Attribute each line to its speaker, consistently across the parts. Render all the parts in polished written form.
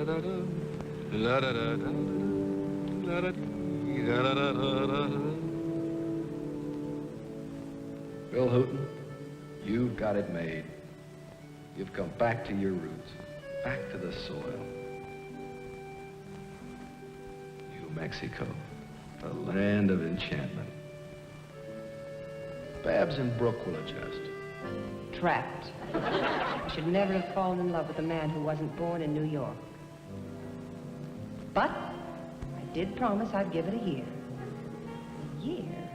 Speaker 1: Bill Hooton, you've got it made. You've come back to your roots, back to the soil. New Mexico, the land of enchantment. Babs and Brooke will adjust.
Speaker 2: Trapped. I should never have fallen in love with a man who wasn't born in New York. But I did promise I'd give it a year. A year?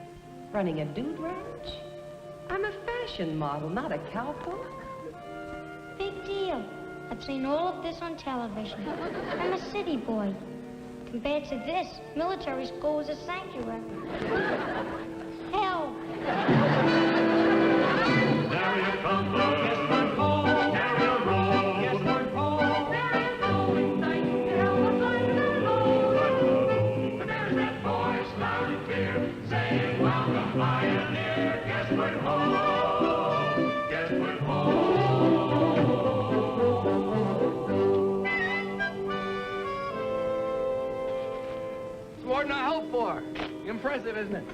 Speaker 2: Running a dude ranch? I'm a fashion model, not a cowpoke.
Speaker 3: Big deal. I've seen all of this on television. I'm a city boy. Compared to this, military school was a sanctuary. Hell.
Speaker 4: There you come, Guestward home. Carry a roll. Guestward home. There is going nightingale, the light alone. There's that voice loud and clear, saying, welcome, pioneer. Guestward home. Guestward home.
Speaker 1: It's more than I hoped for. Impressive, isn't it?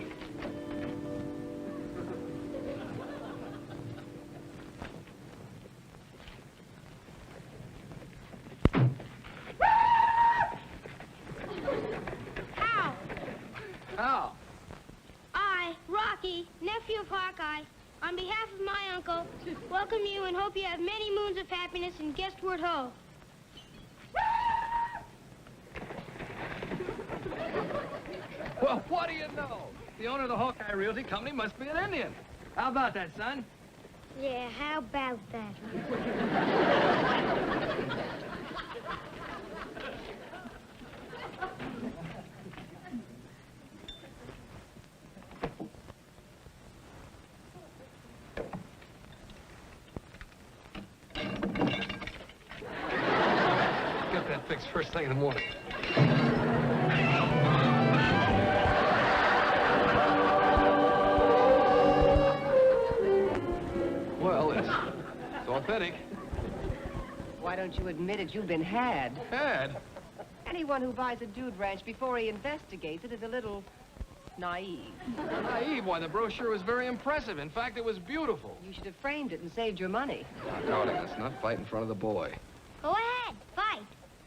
Speaker 1: How?
Speaker 3: I, Rocky, nephew of Hawkeye, on behalf of my uncle, welcome you and hope you have many moons of happiness in Guestward Ho.
Speaker 1: Well, what do you know? The owner of the Hawkeye Realty Company must be an Indian. How about that, son?
Speaker 3: Yeah, how about that?
Speaker 1: Get that fixed first thing in the morning. Well, it's authentic.
Speaker 2: Why don't you admit it? You've been had.
Speaker 1: Had?
Speaker 2: Anyone who buys a dude ranch before he investigates it is a little naive.
Speaker 1: Naive? Why, the brochure was very impressive. In fact, it was beautiful.
Speaker 2: You should have framed it and saved your money.
Speaker 1: Now, darling, let's not fight in front of the boy.
Speaker 3: Go ahead, fight.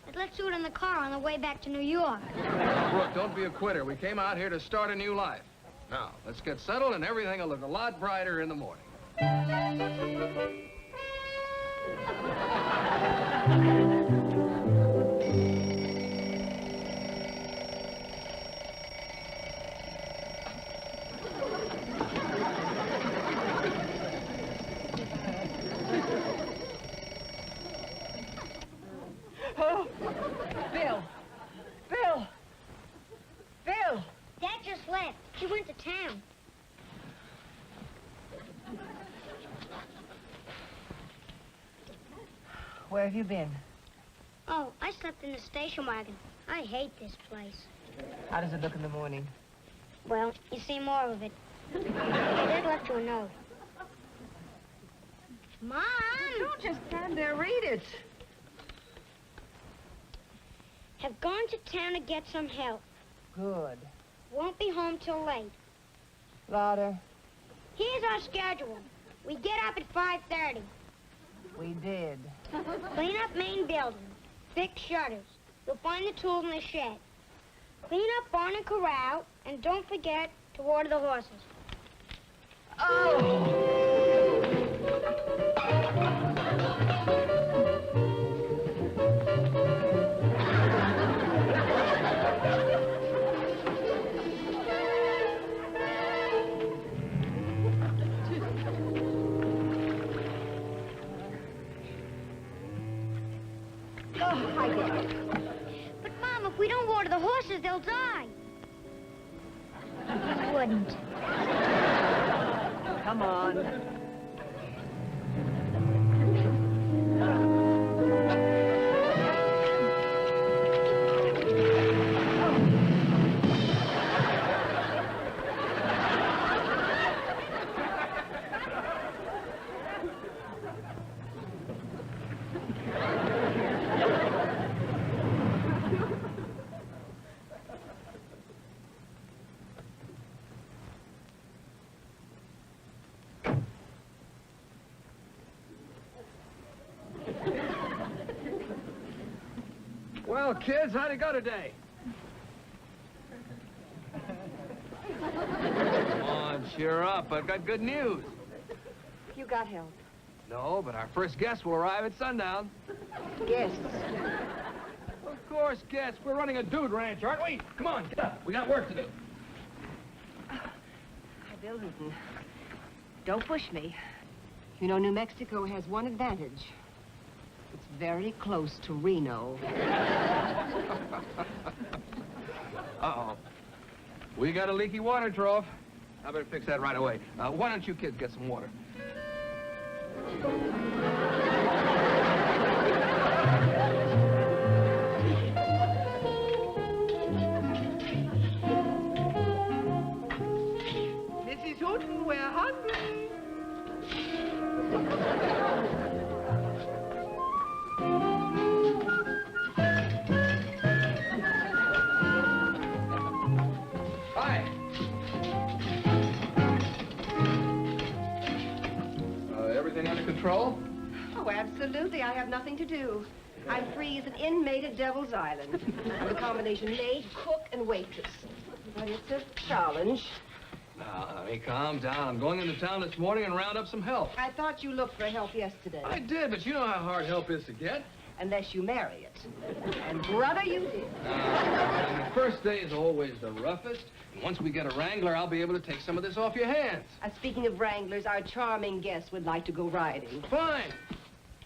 Speaker 3: But let's do it in the car on the way back to New York.
Speaker 1: Now, Brooke, don't be a quitter. We came out here to start a new life. Now, let's get settled and everything will look a lot brighter in the morning.
Speaker 2: Oh, Bill! Bill! Bill!
Speaker 3: Dad just left. He went to town.
Speaker 2: Where have you been?
Speaker 3: Oh, I slept in the station wagon. I hate this place.
Speaker 2: How does it look in the morning?
Speaker 3: Well, you see more of it. I did left you a note. Mom!
Speaker 2: Don't just stand there, read it.
Speaker 3: Have gone to town to get some help.
Speaker 2: Good.
Speaker 3: Won't be home till late.
Speaker 2: Louder.
Speaker 3: Here's our schedule. We get up at 5:30.
Speaker 2: We did.
Speaker 3: Clean up main building. Fix shutters. You'll find the tools in the shed. Clean up barn and corral, and don't forget to water the horses.
Speaker 2: Oh!
Speaker 3: But, Mom, if we don't water the horses, they'll die. You wouldn't.
Speaker 2: Come on.
Speaker 1: Well, kids, how'd it go today? Come on, cheer up. I've got good news.
Speaker 2: You got help.
Speaker 1: No, but our first guest will arrive at sundown.
Speaker 2: Guests.
Speaker 1: Of course, guests. We're running a dude ranch, aren't we? Come on, get up. We got work to do.
Speaker 2: Bill Hooton, don't push me. You know, New Mexico has one advantage. It's very close to Reno.
Speaker 1: Uh-oh. We got a leaky water trough. I better fix that right away. Why don't you kids get some water?
Speaker 2: Mrs. Hooton, we're hungry.
Speaker 1: Hi. Everything under control?
Speaker 2: Oh, absolutely. I have nothing to do. I'm free as an inmate at Devil's Island. I'm a combination maid, cook, and waitress. But it's a challenge.
Speaker 1: Now, honey, calm down. I'm going into town this morning and round up some help.
Speaker 2: I thought you looked for help yesterday.
Speaker 1: I did, but you know how hard help is to get.
Speaker 2: Unless you marry it. And brother, you did.
Speaker 1: The first day is always the roughest. And once we get a wrangler, I'll be able to take some of this off your hands.
Speaker 2: Speaking of wranglers, our charming guest would like to go riding.
Speaker 1: Fine.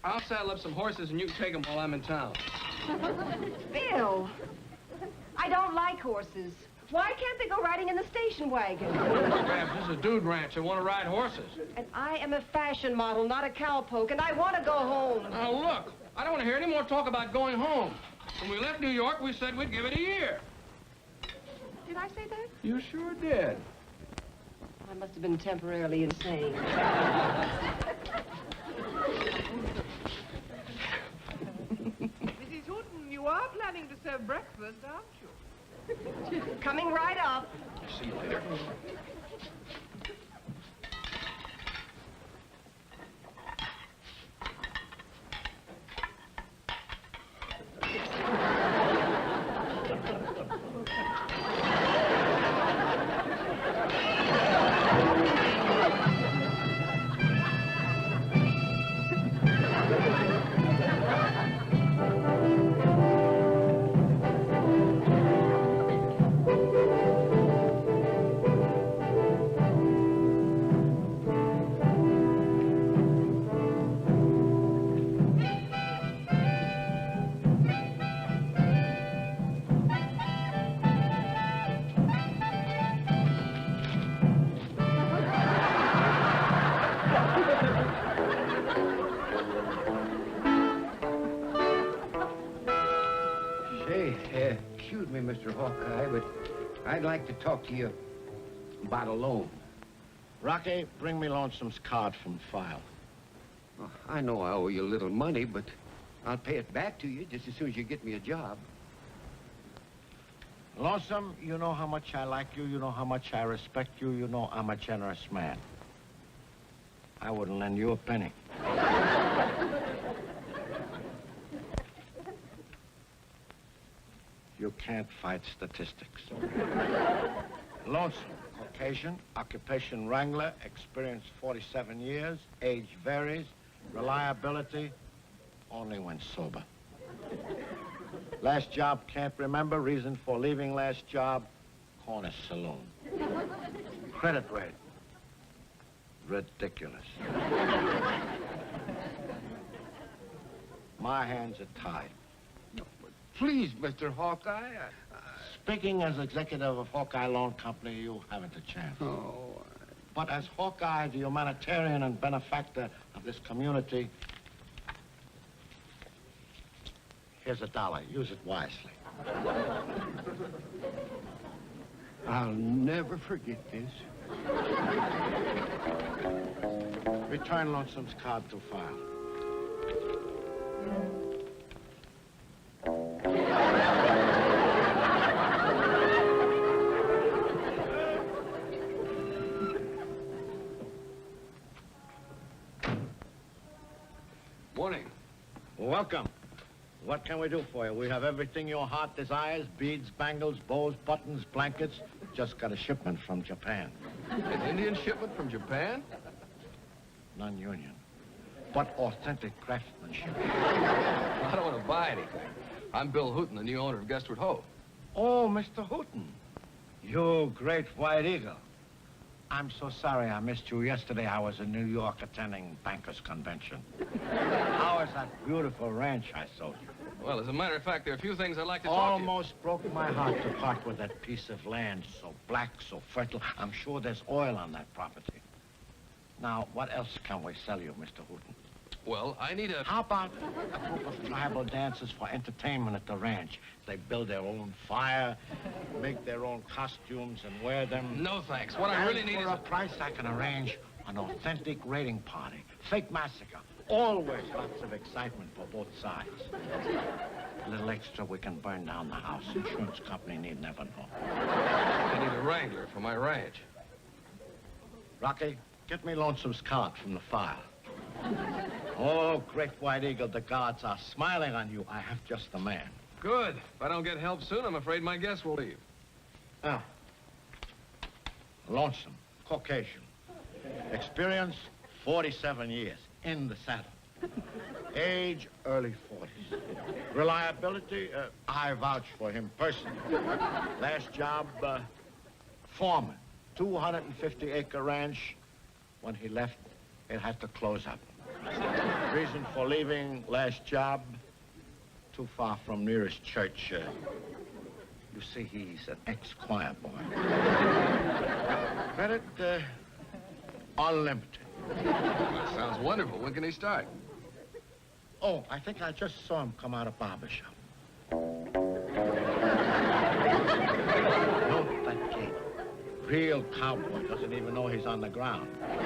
Speaker 1: I'll saddle up some horses and you can take them while I'm in town.
Speaker 2: Bill, I don't like horses. Why can't they go riding in the station wagon?
Speaker 1: Babs, this is a dude ranch. I want to ride horses.
Speaker 2: And I am a fashion model, not a cowpoke, and I want to go home.
Speaker 1: Now, look, I don't want to hear any more talk about going home. When we left New York, we said we'd give it a year.
Speaker 2: Did I say that?
Speaker 1: You sure did.
Speaker 2: I must have been temporarily insane.
Speaker 5: Mrs. Hooton, you are planning to serve breakfast, aren't you?
Speaker 2: Coming right up.
Speaker 1: See you later.
Speaker 6: Excuse me, Mr. Hawkeye, but I'd like to talk to you about a loan.
Speaker 7: Rocky, bring me Lonesome's card from file.
Speaker 6: Oh, I know I owe you a little money, but I'll pay it back to you just as soon as you get me a job.
Speaker 7: Lonesome, you know how much I like you. You know how much I respect you. You know I'm a generous man. I wouldn't lend you a penny. You can't fight statistics. Lonesome, Caucasian, occupation wrangler, experience 47 years, age varies, reliability, only when sober. Last job, can't remember, reason for leaving last job, corner saloon. Credit rate, ridiculous. My hands are tied.
Speaker 6: Please, Mr. Hawkeye.
Speaker 7: Speaking as executive of Hawkeye Loan Company, you haven't a chance.
Speaker 6: Oh.
Speaker 7: But as Hawkeye, the humanitarian and benefactor of this community, here's $1. Use it wisely.
Speaker 6: I'll never forget this.
Speaker 7: Return Lonesome's card to file.
Speaker 1: Morning.
Speaker 7: Welcome. What can we do for you? We have everything your heart desires. Beads, bangles, bows, buttons, blankets. Just got a shipment from Japan.
Speaker 1: An Indian shipment from Japan?
Speaker 7: Non-union. But authentic craftsmanship.
Speaker 1: I don't want to buy anything. I'm Bill Hooton, the new owner of Guestward Ho.
Speaker 7: Oh, Mr. Hooton. You great white eagle. I'm so sorry I missed you yesterday. I was in New York attending bankers' convention. How is that beautiful ranch I sold you?
Speaker 1: Well, as a matter of fact, there are a few things I'd like to talk to you.
Speaker 7: Almost broke my heart to part with that piece of land, so black, so fertile. I'm sure there's oil on that property. Now, what else can we sell you, Mr. Hooton?
Speaker 1: Well, I need a...
Speaker 7: How about a group of tribal dancers for entertainment at the ranch? They build their own fire, make their own costumes, and wear them.
Speaker 1: No, thanks. What I really need is
Speaker 7: for a price, I can arrange an authentic raiding party. Fake massacre. Always lots of excitement for both sides. A little extra, we can burn down the house. Insurance company need never know.
Speaker 1: I need a wrangler for my ranch.
Speaker 7: Rocky, get me Lonesome's card from the file. Oh, great white eagle, the gods are smiling on you. I have just the man.
Speaker 1: Good. If I don't get help soon, I'm afraid my guests will leave.
Speaker 7: Now, Lonesome, Caucasian. Experience, 47 years, in the saddle. Age, early 40s. Reliability, I vouch for him personally. Last job, foreman. 250-acre ranch. When he left, it had to close up. Reason for leaving last job, too far from nearest church. You see, he's an ex-choir boy. Credit, unlimited.
Speaker 1: That sounds wonderful. When can he start?
Speaker 7: Oh, I think I just saw him come out of barber shop. Note that gait. Real cowboy, doesn't even know he's on the ground. You've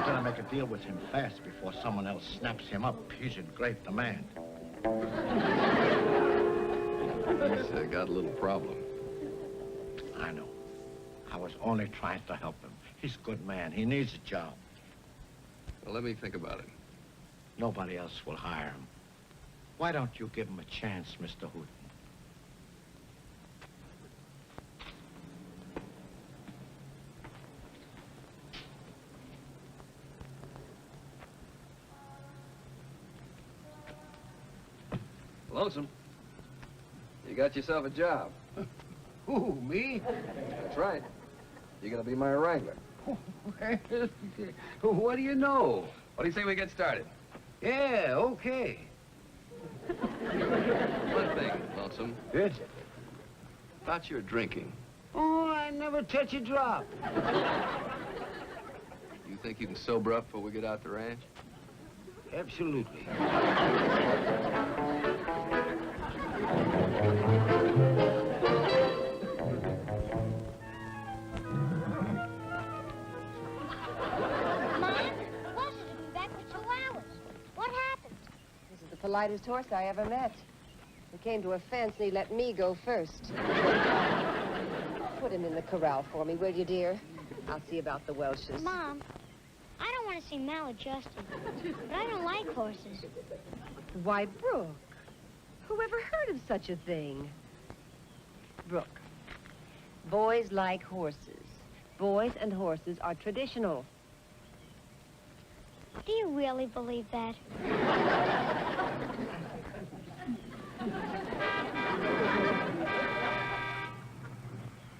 Speaker 7: got to make a deal with him fast before someone else snaps him up. He's in great demand.
Speaker 1: He's got a little problem.
Speaker 7: I know. I was only trying to help him. He's a good man. He needs a job.
Speaker 1: Well, let me think about it.
Speaker 7: Nobody else will hire him. Why don't you give him a chance, Mr. Hooton?
Speaker 1: Lonesome, you got yourself a job.
Speaker 6: Who, me?
Speaker 1: That's right. You're gonna be my wrangler.
Speaker 6: What do you know?
Speaker 1: What do you say we get started?
Speaker 6: Yeah, okay.
Speaker 1: One thing, Lonesome,
Speaker 6: Yes?
Speaker 1: about your drinking.
Speaker 6: Oh, I never touch a drop.
Speaker 1: You think you can sober up before we get out the ranch?
Speaker 6: Absolutely.
Speaker 2: The politest horse I ever met. We came to a fence and he let me go first. Put him in the corral for me, will you, dear? I'll see about the Welshes.
Speaker 3: Mom, I don't want to seem maladjusted, but I don't like horses.
Speaker 2: Why, Brooke, who ever heard of such a thing? Brooke, boys like horses. Boys and horses are traditional.
Speaker 3: Do you really believe that?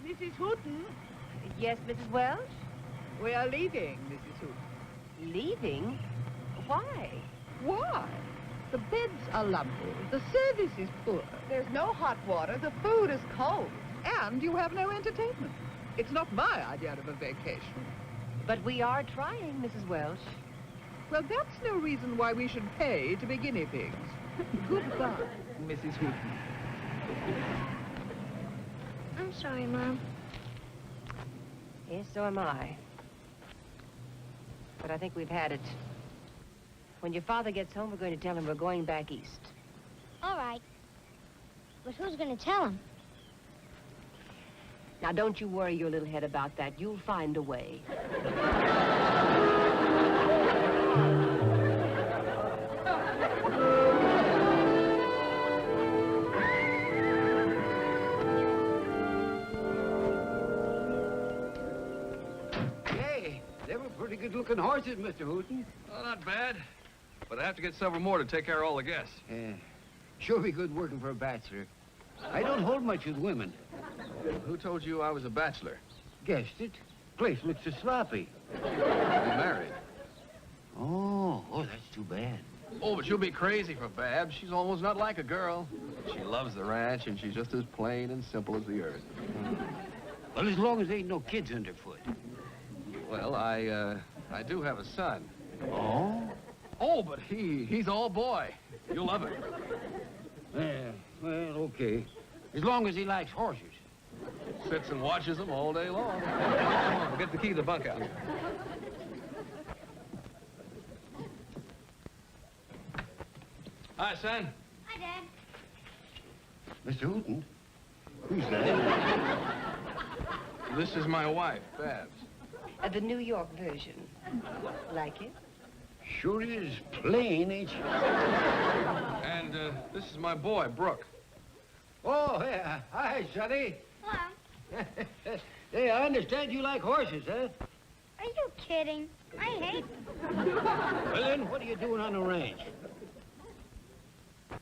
Speaker 5: Mrs. Hooton,
Speaker 2: Yes, Mrs. Welch?
Speaker 5: we are leaving, Mrs. Hooton.
Speaker 2: Leaving? Why?
Speaker 5: Why? The beds are lumpy, the service is poor, there's no hot water, the food is cold, and you have no entertainment. It's not my idea of a vacation.
Speaker 2: But we are trying, Mrs. Welch.
Speaker 5: Well, that's no reason why we should pay to be guinea pigs. Goodbye, Mrs. Hooton.
Speaker 3: I'm sorry, Mom.
Speaker 2: Yes, so am I. But I think we've had it. When your father gets home, we're going to tell him we're going back east.
Speaker 3: All right. But who's going to tell him?
Speaker 2: Now, don't you worry your little head about that. You'll find a way.
Speaker 6: wicked-looking horses, Mr. Hooton.
Speaker 1: Oh, not bad. But I have to get several more to take care of all the guests.
Speaker 6: Yeah. Sure be good working for a bachelor. I don't hold much with women.
Speaker 1: Who told you I was a bachelor?
Speaker 6: Guessed it. Place looks so sloppy.
Speaker 1: I'm married.
Speaker 6: Oh, that's too bad.
Speaker 1: Oh, but you'll be crazy for Babs. She's almost not like a girl. She loves the ranch, and she's just as plain and simple as the earth.
Speaker 6: Well, as long as there ain't no kids underfoot.
Speaker 1: Well, I do have a son.
Speaker 6: Oh?
Speaker 1: Oh, but he's all boy. You'll love it.
Speaker 6: Yeah, well, okay. As long as he likes horses.
Speaker 1: Sits and watches them all day long. Come on, we'll get the key to the bunkhouse. Hi, son.
Speaker 3: Hi, Dad.
Speaker 6: Mr. Hooton? Who's that?
Speaker 1: This is my wife, Babs.
Speaker 2: The New York version. Like it?
Speaker 6: Sure is plain, ain't you?
Speaker 1: And this is my boy, Brooke.
Speaker 6: Oh, yeah. Hi, Sonny.
Speaker 3: Hello.
Speaker 6: Hey, I understand you like horses, huh?
Speaker 3: Are you kidding? I hate them.
Speaker 6: Well, then, what are you doing on the range?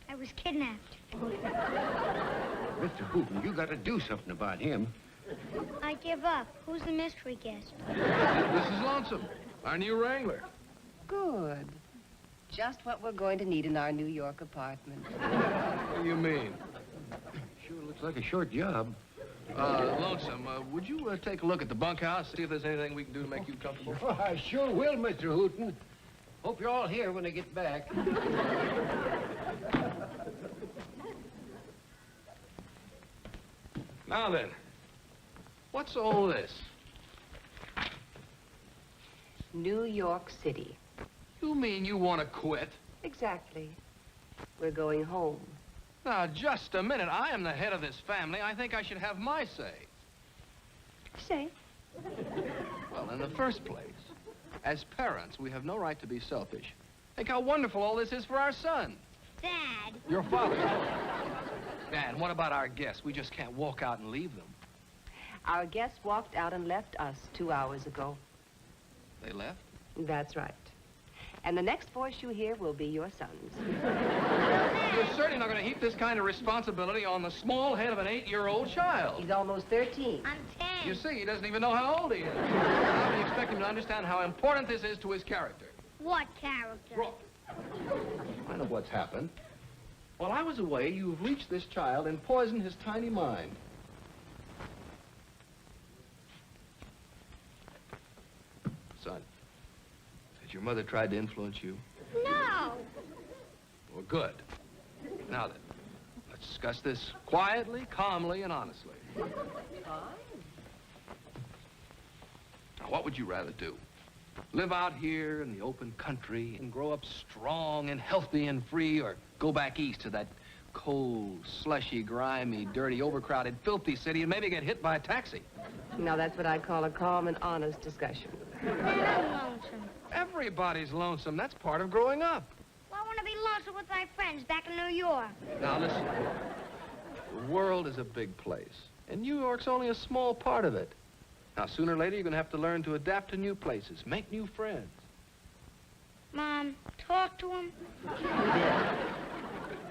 Speaker 3: I was kidnapped.
Speaker 6: Mr. Hooton, you got to do something about him.
Speaker 3: I give up. Who's the mystery guest?
Speaker 1: This is Lonesome, our new wrangler.
Speaker 2: Good. Just what we're going to need in our New York apartment.
Speaker 1: What do you mean?
Speaker 6: Sure looks like a short job.
Speaker 1: Lonesome, would you take a look at the bunkhouse, see if there's anything we can do to make you comfortable?
Speaker 6: Oh, I sure will, Mr. Hooton. Hope you're all here when I get back.
Speaker 1: Now then, what's all this?
Speaker 2: New York City.
Speaker 1: You mean you want to quit?
Speaker 2: Exactly. We're going home.
Speaker 1: Now, just a minute. I am the head of this family. I think I should have my say.
Speaker 2: Say.
Speaker 1: Well, in the first place, as parents, we have no right to be selfish. Think how wonderful all this is for our son.
Speaker 3: Dad.
Speaker 1: Your father. And what about our guests? We just can't walk out and leave them.
Speaker 2: Our guests walked out and left us 2 hours ago.
Speaker 1: They left?
Speaker 2: That's right. And the next voice you hear will be your son's.
Speaker 1: You're certainly not going to heap this kind of responsibility on the small head of an 8-year-old child.
Speaker 2: He's almost 13.
Speaker 3: I'm 10.
Speaker 1: You see, he doesn't even know how old he is. How do you expect him to understand how important this is to his character?
Speaker 3: What character?
Speaker 1: Brooke. I know what's happened. While I was away, you've reached this child and poisoned his tiny mind. Son, has your mother tried to influence you?
Speaker 3: No.
Speaker 1: Well, good. Now then, let's discuss this quietly, calmly, and honestly. Now, what would you rather do? Live out here in the open country and grow up strong and healthy and free, or go back east to that cold, slushy, grimy, dirty, overcrowded, filthy city and maybe get hit by a taxi?
Speaker 2: Now, that's what I call a calm and honest discussion.
Speaker 3: I'm lonesome.
Speaker 1: Everybody's lonesome. That's part of growing up.
Speaker 3: Well, I want to be lonesome with my friends back in New York.
Speaker 1: Now, listen. The world is a big place, and New York's only a small part of it. Now, sooner or later, you're going to have to learn to adapt to new places, make new friends.
Speaker 3: Mom, talk to him.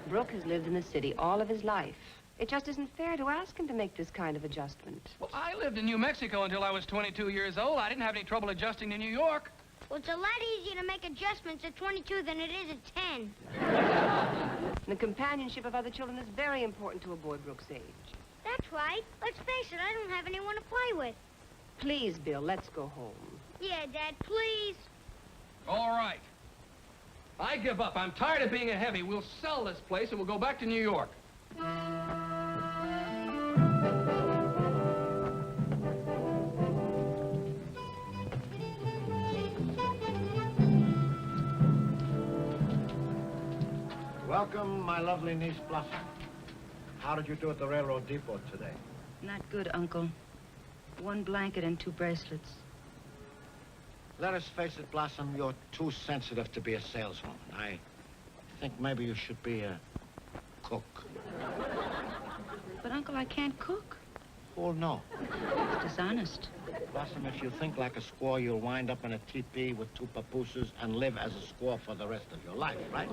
Speaker 2: Brooke has lived in the city all of his life. It just isn't fair to ask him to make this kind of adjustment.
Speaker 1: Well, I lived in New Mexico until I was 22 years old. I didn't have any trouble adjusting to New York.
Speaker 3: Well, it's a lot easier to make adjustments at 22 than it is at 10.
Speaker 2: The companionship of other children is very important to a boy Brooke's age.
Speaker 3: That's right. Let's face it, I don't have anyone to play with.
Speaker 2: Please, Bill, let's go home.
Speaker 3: Yeah, Dad, please.
Speaker 1: All right. I give up. I'm tired of being a heavy. We'll sell this place and we'll go back to New York.
Speaker 7: Welcome, my lovely niece, Blossom. How did you do at the railroad depot today?
Speaker 8: Not good, Uncle. 1 blanket and 2 bracelets.
Speaker 7: Let us face it, Blossom, you're too sensitive to be a saleswoman. I think maybe you should be a cook.
Speaker 8: But, Uncle, I can't cook.
Speaker 7: Fool, no.
Speaker 8: It's dishonest.
Speaker 7: Blossom, if you think like a squaw, you'll wind up in a teepee with two papooses and live as a squaw for the rest of your life, right?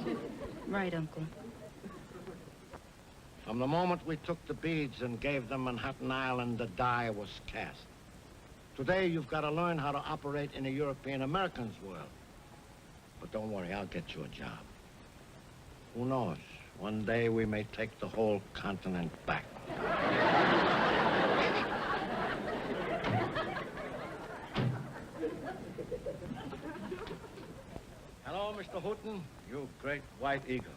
Speaker 8: Right, Uncle.
Speaker 7: From the moment we took the beads and gave them Manhattan Island, the die was cast. Today, you've got to learn how to operate in a European-American's world. But don't worry, I'll get you a job. Who knows? One day we may take the whole continent back. Hello, Mr. Hooton, you great white eagle.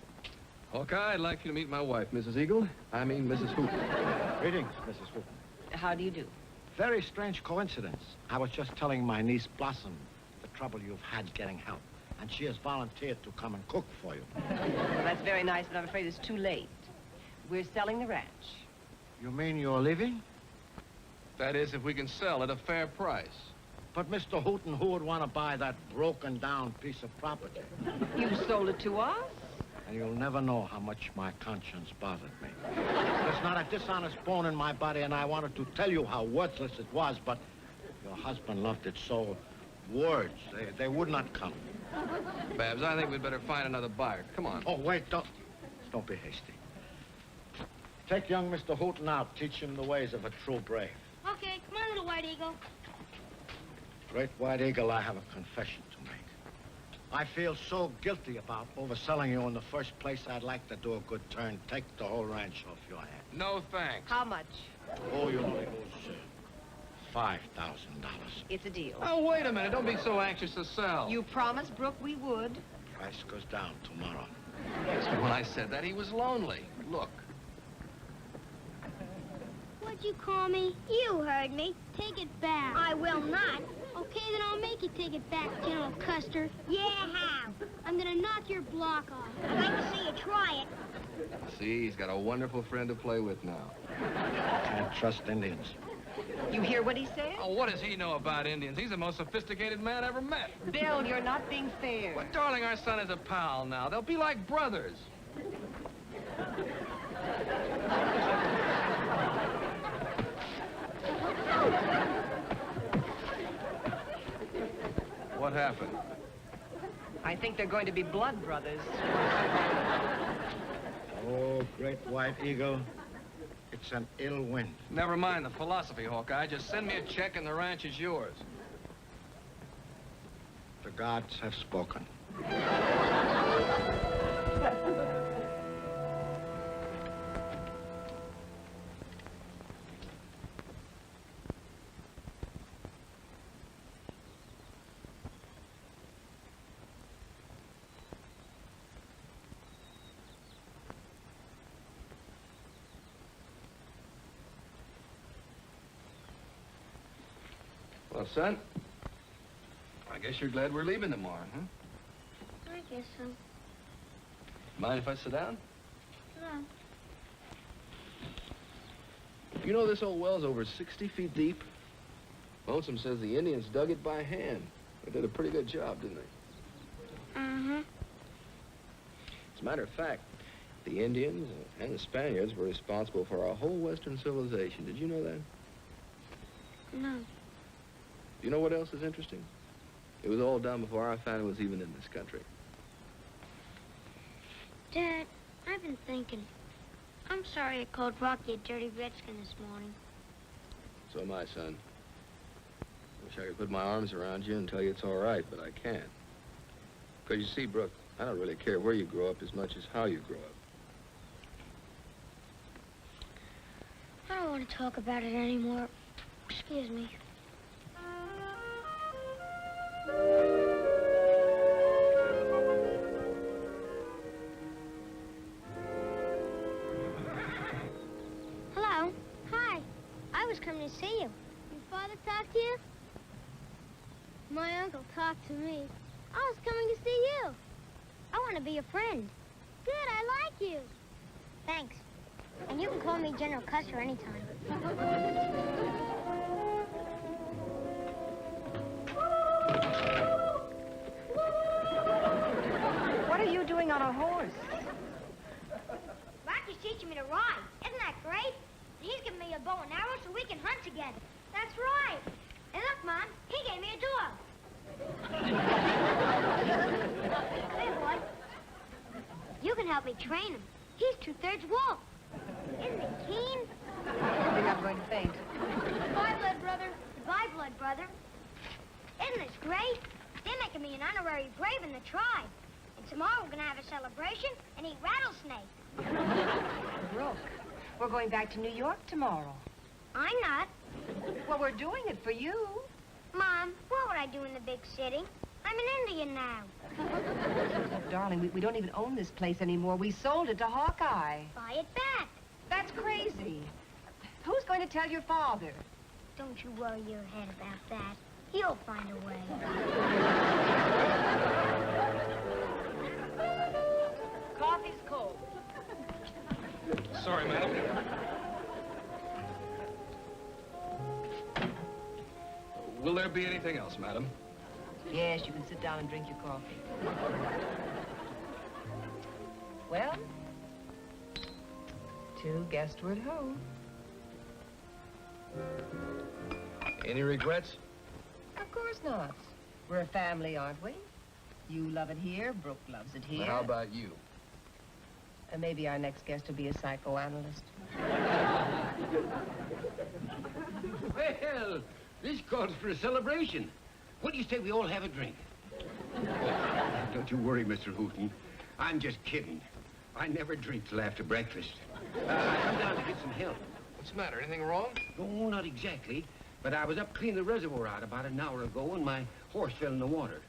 Speaker 1: Hawkeye, I'd like you to meet my wife, Mrs. Eagle. I mean, Mrs. Hooton.
Speaker 7: Greetings, Mrs. Hooton.
Speaker 8: How do you do?
Speaker 7: Very strange coincidence. I was just telling my niece, Blossom, the trouble you've had getting help. And she has volunteered to come and cook for you.
Speaker 9: Well, that's very nice, but I'm afraid it's too late. We're selling the ranch.
Speaker 7: You mean you're leaving?
Speaker 1: That is, if we can sell at a fair price.
Speaker 7: But Mr. Hooton, who would want to buy that broken-down piece of property?
Speaker 9: You sold it to us?
Speaker 7: And you'll never know how much my conscience bothered me. There's not a dishonest bone in my body, and I wanted to tell you how worthless it was, but your husband loved it so. Words, they would not come.
Speaker 1: Babs, I think we'd better find another buyer. Come on.
Speaker 7: Oh, wait, don't be hasty. Take young Mr. Hooton out. Teach him the ways of a true brave.
Speaker 3: Okay, come on, little white eagle.
Speaker 7: Great White Eagle, I have a confession to make. I feel so guilty about overselling you in the first place, I'd like to do a good turn. Take the whole ranch off your hands.
Speaker 1: No thanks.
Speaker 9: How much?
Speaker 7: Oh, you only lose $5,000.
Speaker 9: It's a deal.
Speaker 1: Oh, wait a minute. Don't be so anxious to sell.
Speaker 9: You promised Brooke we would.
Speaker 7: Price goes down tomorrow.
Speaker 1: When I said that, he was lonely. Look.
Speaker 3: What'd you call me? You heard me. Take it back. I will not. Okay, then I'll make you take it back, General Custer. Yeah, how? I'm gonna knock your block off. I'd like to see you try it.
Speaker 1: See, he's got a wonderful friend to play with now.
Speaker 7: Can't trust Indians.
Speaker 9: You hear what he said?
Speaker 1: Oh, what does he know about Indians? He's the most sophisticated man I ever met.
Speaker 9: Bill, you're not being fair.
Speaker 1: But, darling, our son is a pal now. They'll be like brothers. What happened?
Speaker 9: I think they're going to be blood brothers.
Speaker 7: Oh, Great White Eagle, it's an ill wind.
Speaker 1: Never mind the philosophy, Hawkeye. Just send me a check and the ranch is yours.
Speaker 7: The gods have spoken.
Speaker 1: Well, son, I guess you're glad we're leaving tomorrow, huh?
Speaker 3: I guess so.
Speaker 1: Mind if I sit down?
Speaker 3: No.
Speaker 1: You know this old well's over 60 feet deep? Lonesome says the Indians dug it by hand. They did a pretty good job, didn't they?
Speaker 3: Uh-huh.
Speaker 1: As a matter of fact, the Indians and the Spaniards were responsible for our whole Western civilization. Did you know that?
Speaker 3: No.
Speaker 1: You know what else is interesting? It was all done before our family was even in this country.
Speaker 3: Dad, I've been thinking. I'm sorry I called Rocky a dirty redskin this morning.
Speaker 1: So am I, son. Wish I could put my arms around you and tell you it's all right, but I can't. Because you see, Brooke, I don't really care where you grow up as much as how you grow up.
Speaker 3: I don't want to talk about it anymore. Excuse me. Hello. Hi. I was coming to see you. Your father talked to you? My uncle talked to me. I was coming to see you. I want to be your friend. Good, I like you. Thanks. And you can call me General Custer anytime.
Speaker 9: What are you doing on a horse?
Speaker 3: Rocky's teaching me to ride. Isn't that great? and he's giving me a bow and arrow so we can hunt together. That's right. And look, Mom, he gave me a dog. Hey, boy. You can help me train him. He's 2/3 wolf. Isn't he keen?
Speaker 2: I think I'm going to faint.
Speaker 3: Goodbye, blood brother. Goodbye, blood brother. Isn't this great? They're making me an honorary brave in the tribe. And tomorrow we're going to have a celebration and eat rattlesnake.
Speaker 9: Brooke, we're going back to New York tomorrow.
Speaker 3: I'm not.
Speaker 9: Well, we're doing it for you.
Speaker 3: Mom, what would I do in the big city? I'm an Indian now.
Speaker 9: Darling, we don't even own this place anymore. We sold it to Hawkeye.
Speaker 3: Buy it back.
Speaker 9: That's crazy. Who's going to tell your father?
Speaker 3: Don't you worry your head about that. He'll find a way.
Speaker 9: Coffee's cold.
Speaker 1: Sorry, madam. Will there be anything else, madam?
Speaker 9: Yes, you can sit down and drink your coffee. Well, to Guestward home.
Speaker 1: Any regrets?
Speaker 9: Of course not. We're a family, aren't we? You love it here, Brooke loves it here.
Speaker 1: Well, how about you?
Speaker 9: And maybe our next guest will be a psychoanalyst.
Speaker 6: Well, this calls for a celebration. What do you say we all have a drink? Don't you worry, Mr. Hooton. I'm just kidding. I never drink till after breakfast. I'm down to get some help.
Speaker 1: What's the matter? Anything wrong?
Speaker 6: No, not exactly. But I was up cleaning the reservoir out about an hour ago and my horse fell in the water.